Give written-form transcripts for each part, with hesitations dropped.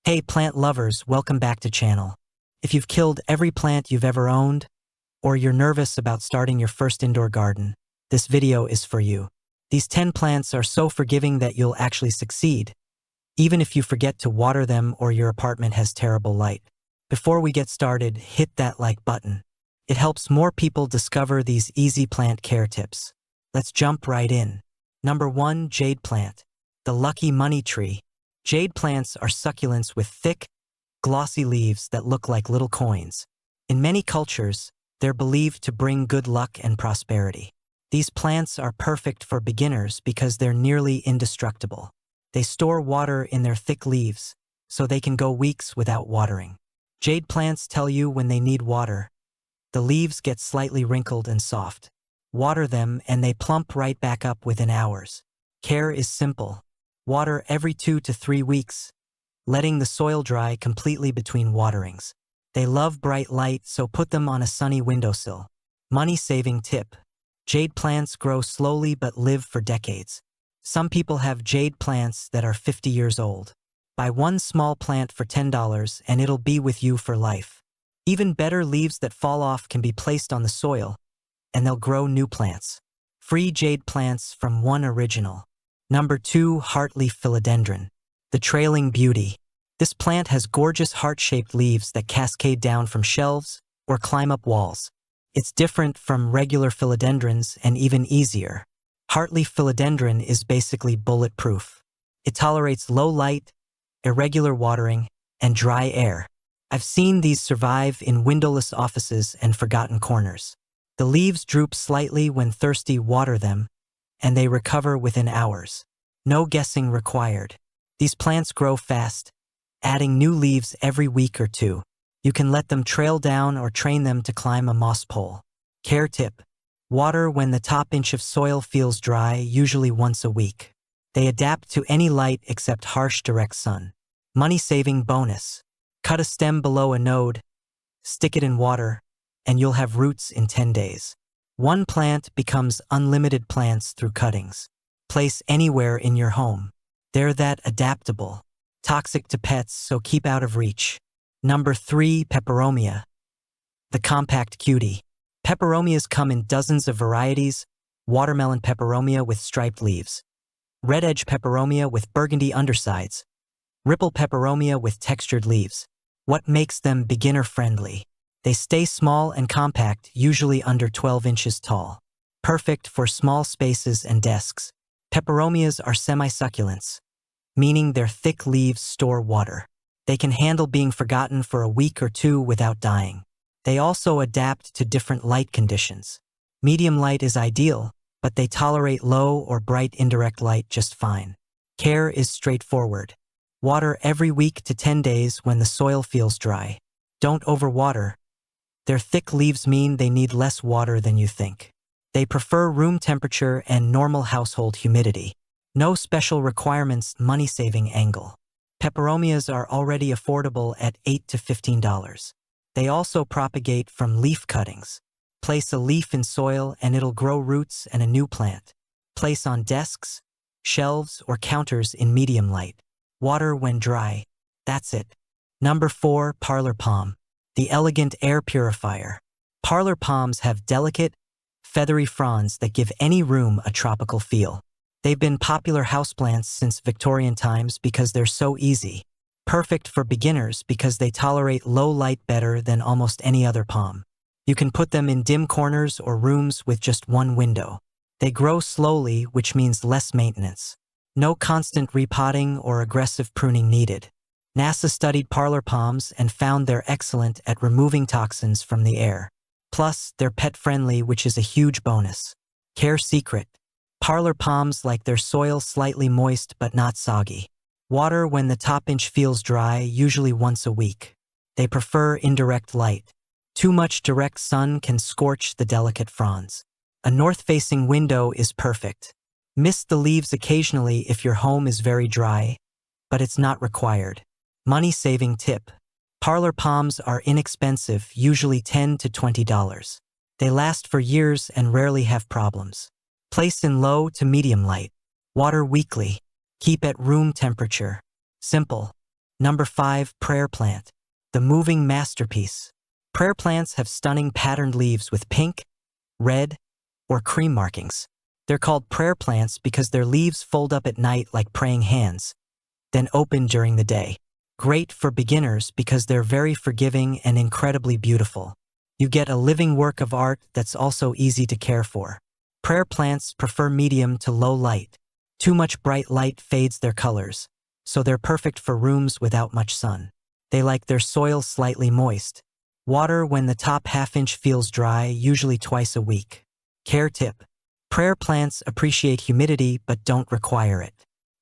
Hey plant lovers, welcome back to channel. If you've killed every plant you've ever owned, or you're nervous about starting your first indoor garden, this video is for you. These 10 plants are so forgiving that you'll actually succeed, even if you forget to water them or your apartment has terrible light. Before we get started, hit that like button. It helps more people discover these easy plant care tips. Let's jump right in. Number 1, Jade plant. The lucky money tree. Jade plants are succulents with thick, glossy leaves that look like little coins. In many cultures, they're believed to bring good luck and prosperity. These plants are perfect for beginners because they're nearly indestructible. They store water in their thick leaves, so they can go weeks without watering. Jade plants tell you when they need water. The leaves get slightly wrinkled and soft. Water them and they plump right back up within hours. Care is simple. Water every 2 to 3 weeks, letting the soil dry completely between waterings. They love bright light, so put them on a sunny windowsill. Money-saving tip. Jade plants grow slowly but live for decades. Some people have jade plants that are 50 years old. Buy one small plant for $10 and it'll be with you for life. Even better, leaves that fall off can be placed on the soil, and they'll grow new plants. Free jade plants from one original. Number 2, Heartleaf Philodendron. The trailing beauty. This plant has gorgeous heart-shaped leaves that cascade down from shelves or climb up walls. It's different from regular philodendrons and even easier. Heartleaf philodendron is basically bulletproof. It tolerates low light, irregular watering, and dry air. I've seen these survive in windowless offices and forgotten corners. The leaves droop slightly when thirsty, water them, and they recover within hours. No guessing required. These plants grow fast, adding new leaves every week or two. You can let them trail down or train them to climb a moss pole. Care tip. Water when the top inch of soil feels dry, usually once a week. They adapt to any light except harsh direct sun. Money-saving bonus. Cut a stem below a node, stick it in water, and you'll have roots in 10 days. One plant becomes unlimited plants through cuttings. Place anywhere in your home. They're that adaptable. Toxic to pets, so keep out of reach. Number 3, Peperomia. The compact cutie. Peperomias come in dozens of varieties. Watermelon peperomia with striped leaves. Red edge peperomia with burgundy undersides. Ripple peperomia with textured leaves. What makes them beginner-friendly? They stay small and compact, usually under 12 inches tall. Perfect for small spaces and desks. Peperomias are semi-succulents, meaning their thick leaves store water. They can handle being forgotten for a week or two without dying. They also adapt to different light conditions. Medium light is ideal, but they tolerate low or bright indirect light just fine. Care is straightforward. Water every week to 10 days when the soil feels dry. Don't overwater. Their thick leaves mean they need less water than you think. They prefer room temperature and normal household humidity. No special requirements. Money-saving angle. Peperomias are already affordable at $8 to $15. They also propagate from leaf cuttings. Place a leaf in soil and it'll grow roots and a new plant. Place on desks, shelves, or counters in medium light. Water when dry. That's it. Number 4, Parlor palm. The elegant air purifier. Parlor palms have delicate, feathery fronds that give any room a tropical feel. They've been popular houseplants since Victorian times because they're so easy. Perfect for beginners because they tolerate low light better than almost any other palm. You can put them in dim corners or rooms with just one window. They grow slowly, which means less maintenance. No constant repotting or aggressive pruning needed. NASA studied parlor palms and found they're excellent at removing toxins from the air. Plus, they're pet-friendly, which is a huge bonus. Care secret. Parlor palms like their soil slightly moist but not soggy. Water when the top inch feels dry, usually once a week. They prefer indirect light. Too much direct sun can scorch the delicate fronds. A north-facing window is perfect. Mist the leaves occasionally if your home is very dry, but it's not required. Money-saving tip. Parlor palms are inexpensive, usually $10 to $20. They last for years and rarely have problems. Place in low to medium light. Water weekly. Keep at room temperature. Simple. Number 5. Prayer plant. The moving masterpiece. Prayer plants have stunning patterned leaves with pink, red, or cream markings. They're called prayer plants because their leaves fold up at night like praying hands, then open during the day. Great for beginners because they're very forgiving and incredibly beautiful. You get a living work of art that's also easy to care for. Prayer plants prefer medium to low light. Too much bright light fades their colors, so they're perfect for rooms without much sun. They like their soil slightly moist. Water when the top half-inch feels dry, usually twice a week. Care tip. Prayer plants appreciate humidity but don't require it.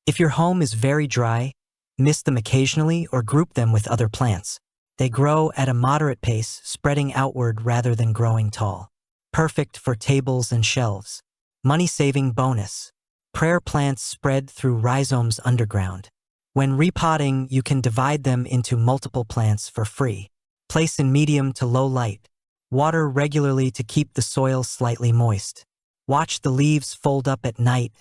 If your home is very dry, mist them occasionally or group them with other plants. They grow at a moderate pace, spreading outward rather than growing tall. Perfect for tables and shelves. Money-saving bonus. Prayer plants spread through rhizomes underground. When repotting, you can divide them into multiple plants for free. Place in medium to low light. Water regularly to keep the soil slightly moist. Watch the leaves fold up at night.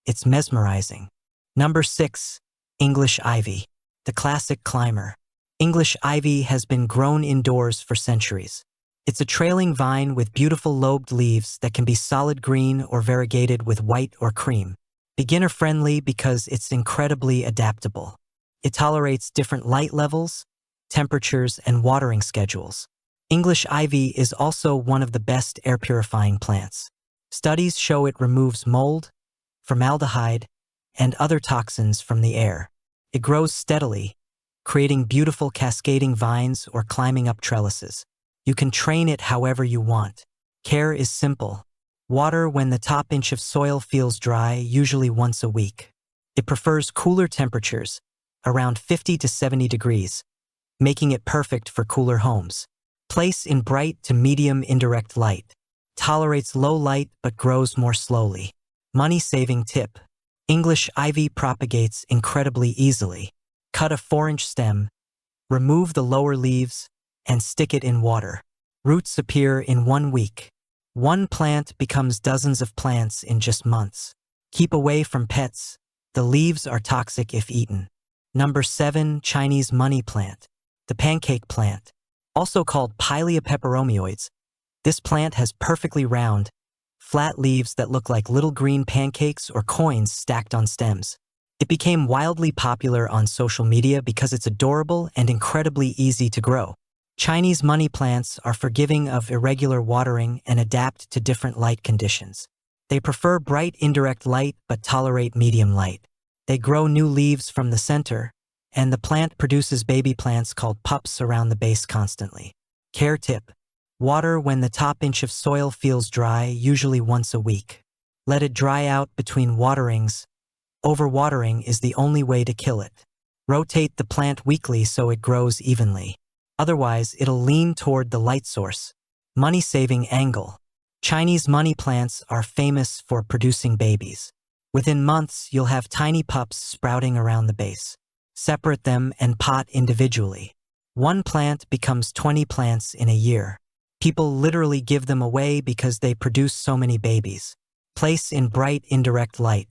It's mesmerizing. Number 6. English ivy. The classic climber. English ivy has been grown indoors for centuries. It's a trailing vine with beautiful lobed leaves that can be solid green or variegated with white or cream. Beginner-friendly because it's incredibly adaptable. It tolerates different light levels, temperatures, and watering schedules. English ivy is also one of the best air-purifying plants. Studies show it removes mold, formaldehyde, and other toxins from the air. It grows steadily, creating beautiful cascading vines or climbing up trellises. You can train it however you want. Care is simple. Water when the top inch of soil feels dry, usually once a week. It prefers cooler temperatures, around 50 to 70 degrees, making it perfect for cooler homes. Place in bright to medium indirect light. Tolerates low light but grows more slowly. Money-saving tip. English ivy propagates incredibly easily. Cut a 4-inch stem, remove the lower leaves, and stick it in water. Roots appear in 1 week. One plant becomes dozens of plants in just months. Keep away from pets. The leaves are toxic if eaten. Number 7. Chinese money plant. The pancake plant. Also called Pilea peperomioides. This plant has perfectly round, flat leaves that look like little green pancakes or coins stacked on stems. It became wildly popular on social media because it's adorable and incredibly easy to grow. Chinese money plants are forgiving of irregular watering and adapt to different light conditions. They prefer bright indirect light but tolerate medium light. They grow new leaves from the center, and the plant produces baby plants called pups around the base constantly. Care tip. Water when the top inch of soil feels dry, usually once a week. Let it dry out between waterings. Overwatering is the only way to kill it. Rotate the plant weekly so it grows evenly. Otherwise, it'll lean toward the light source. Money-saving angle. Chinese money plants are famous for producing babies. Within months, you'll have tiny pups sprouting around the base. Separate them and pot individually. One plant becomes 20 plants in a year. People literally give them away because they produce so many babies. Place in bright indirect light.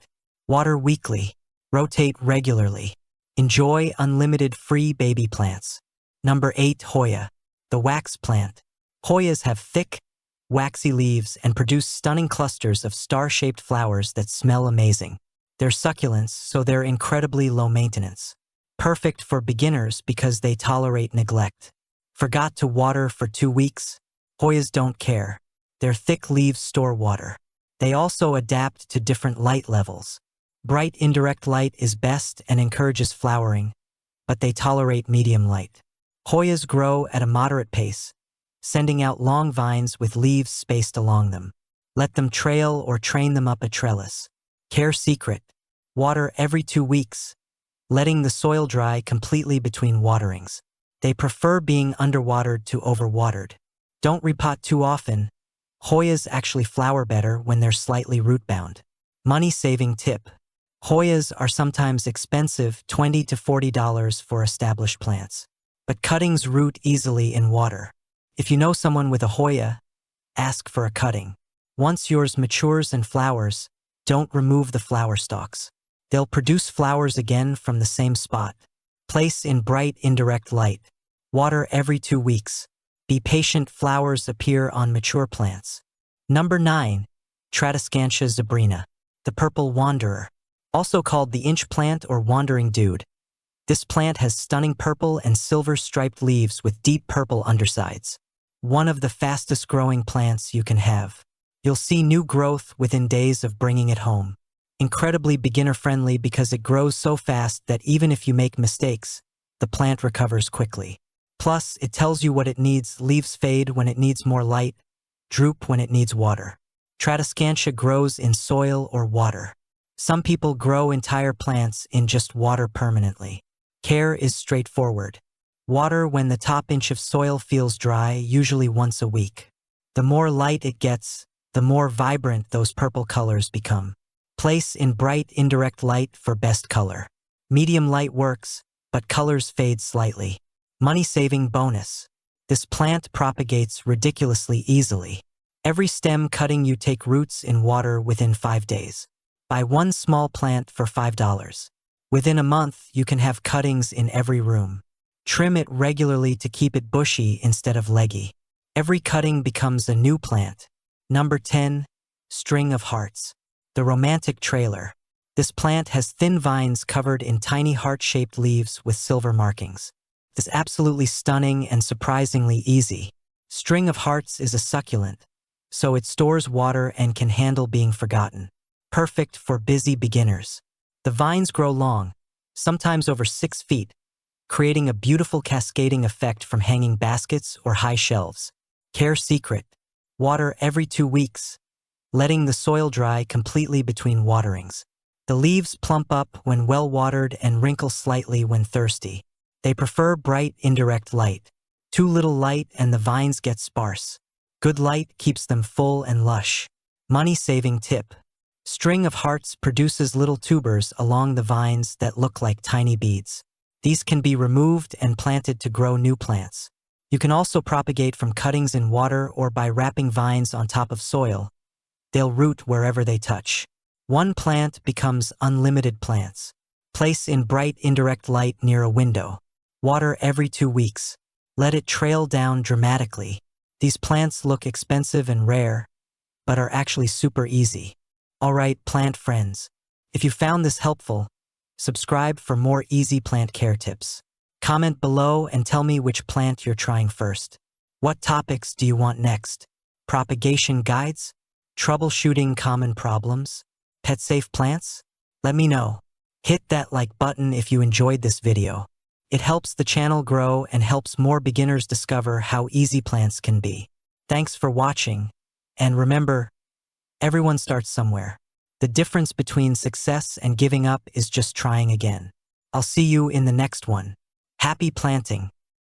Water weekly. Rotate regularly. Enjoy unlimited free baby plants. Number 8. Hoya. The wax plant. Hoyas have thick, waxy leaves and produce stunning clusters of star-shaped flowers that smell amazing. They're succulents, so they're incredibly low maintenance. Perfect for beginners because they tolerate neglect. Forgot to water for 2 weeks? Hoyas don't care. Their thick leaves store water. They also adapt to different light levels. Bright indirect light is best and encourages flowering, but they tolerate medium light. Hoyas grow at a moderate pace, sending out long vines with leaves spaced along them. Let them trail or train them up a trellis. Care secret. Water every 2 weeks, letting the soil dry completely between waterings. They prefer being underwatered to overwatered. Don't repot too often. Hoyas actually flower better when they're slightly root-bound. Money-saving tip. Hoyas are sometimes expensive, $20 to $40 for established plants. But cuttings root easily in water. If you know someone with a Hoya, ask for a cutting. Once yours matures and flowers, don't remove the flower stalks. They'll produce flowers again from the same spot. Place in bright, indirect light. Water every 2 weeks. Be patient, flowers appear on mature plants. Number 9. Tradescantia zebrina, the purple wanderer. Also called the inch plant or wandering dude. This plant has stunning purple and silver striped leaves with deep purple undersides. One of the fastest growing plants you can have. You'll see new growth within days of bringing it home. Incredibly beginner-friendly because it grows so fast that even if you make mistakes, the plant recovers quickly. Plus, it tells you what it needs. Leaves fade when it needs more light, droop when it needs water. Tradescantia grows in soil or water. Some people grow entire plants in just water permanently. Care is straightforward. Water when the top inch of soil feels dry, usually once a week. The more light it gets, the more vibrant those purple colors become. Place in bright, indirect light for best color. Medium light works, but colors fade slightly. Money-saving bonus. This plant propagates ridiculously easily. Every stem cutting you take roots in water within 5 days. Buy one small plant for $5. Within a month, you can have cuttings in every room. Trim it regularly to keep it bushy instead of leggy. Every cutting becomes a new plant. Number 10. String of hearts. The romantic trailer. This plant has thin vines covered in tiny heart-shaped leaves with silver markings. It's absolutely stunning and surprisingly easy. String of hearts is a succulent, so it stores water and can handle being forgotten. Perfect for busy beginners. The vines grow long, sometimes over 6 feet, creating a beautiful cascading effect from hanging baskets or high shelves. Care secret. Water every 2 weeks, letting the soil dry completely between waterings. The leaves plump up when well watered and wrinkle slightly when thirsty. They prefer bright, indirect light. Too little light and the vines get sparse. Good light keeps them full and lush. Money-saving tip. String of hearts produces little tubers along the vines that look like tiny beads. These can be removed and planted to grow new plants. You can also propagate from cuttings in water or by wrapping vines on top of soil. They'll root wherever they touch. One plant becomes unlimited plants. Place in bright, indirect light near a window. Water every 2 weeks. Let it trail down dramatically. These plants look expensive and rare, but are actually super easy. Alright, plant friends. If you found this helpful, subscribe for more easy plant care tips. Comment below and tell me which plant you're trying first. What topics do you want next? Propagation guides? Troubleshooting common problems? Pet-safe plants? Let me know. Hit that like button if you enjoyed this video. It helps the channel grow and helps more beginners discover how easy plants can be. Thanks for watching, and remember, everyone starts somewhere. The difference between success and giving up is just trying again. I'll see you in the next one. Happy planting!